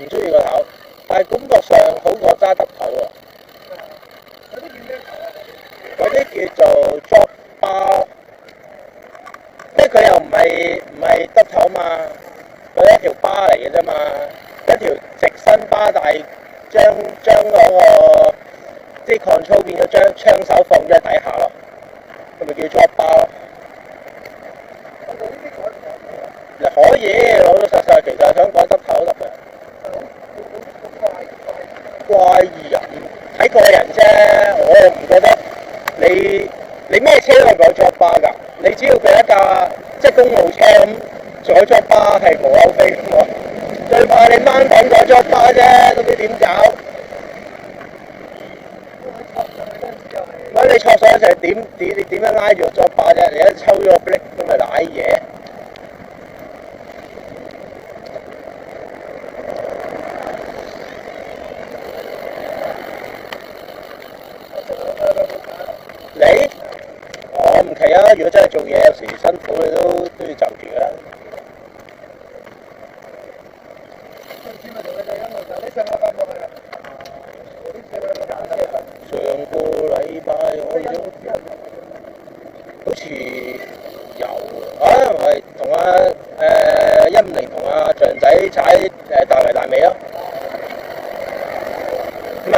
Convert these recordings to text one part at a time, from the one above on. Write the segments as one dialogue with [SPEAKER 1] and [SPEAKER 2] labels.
[SPEAKER 1] 唔中意個頭，但係感覺上好過揸得頭喎。嗰啲叫做作巴，即係佢又唔係得頭嘛，佢一條巴嚟嘅啫嘛，一條直身巴，但係將嗰個即係 control 變咗將槍手放咗喺底下咯，咁咪叫作巴咯。可以老老實實，其實想講得頭得嘅。怪異啊，睇個人啫，我又唔覺得你咩車都係改作巴㗎，你只要俾一架即係公路車咁改作巴係無可非喎，最怕你掹緊改作巴啫，都唔知點搞。喂，你錯上就係點樣拉住個作巴啫？你一抽咗個 brake 咁咪賴嘢。我唔奇啊！如果真係做嘢有時辛苦，你都要就住㗎。上個禮拜好似有啊，係同150同阿象仔踩大圍大尾咯。唔係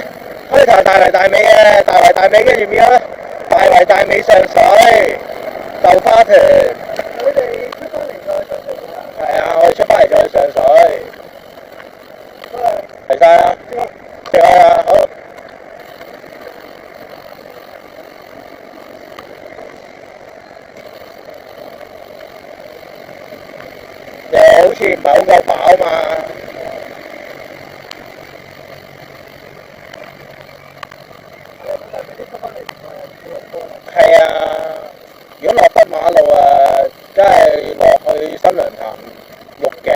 [SPEAKER 1] 開頭大圍大尾嘅，大圍大尾跟住變咗大圍大尾上水豆花團。佢哋出翻嚟再上水。係啊，我哋出翻嚟再上水。係晒啦，食開啊，好。又好似唔係好夠飽嘛。係啊，如果落北馬路真係落去新娘潭、玉頸、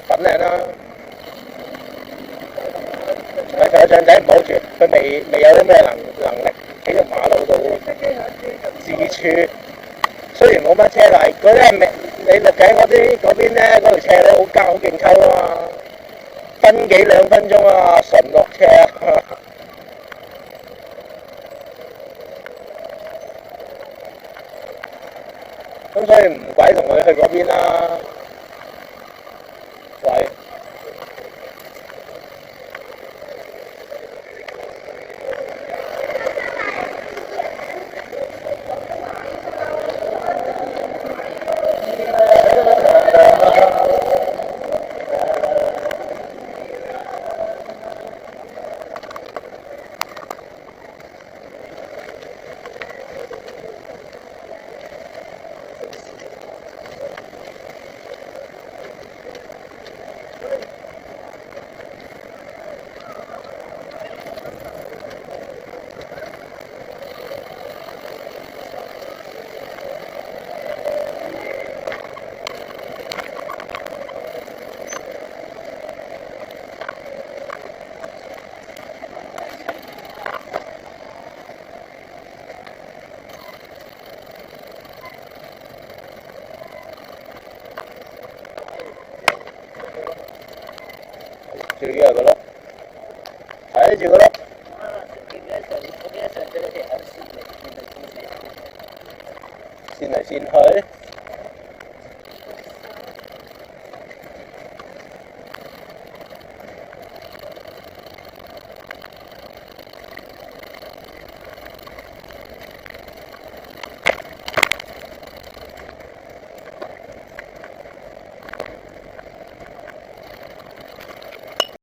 [SPEAKER 1] 粉嶺啦。係佢象仔唔好住，佢未有啲咩能力喺條馬路度自處。雖然冇乜車，但係嗰啲係你玉頸嗰邊咧，嗰條斜路好好勁抽啊嘛，分幾2分鐘啊，純落車啊。咁所以唔鬼同佢去嗰邊啦，鬼。住嘅嗰碌，睇住嗰碌。先嚟先去。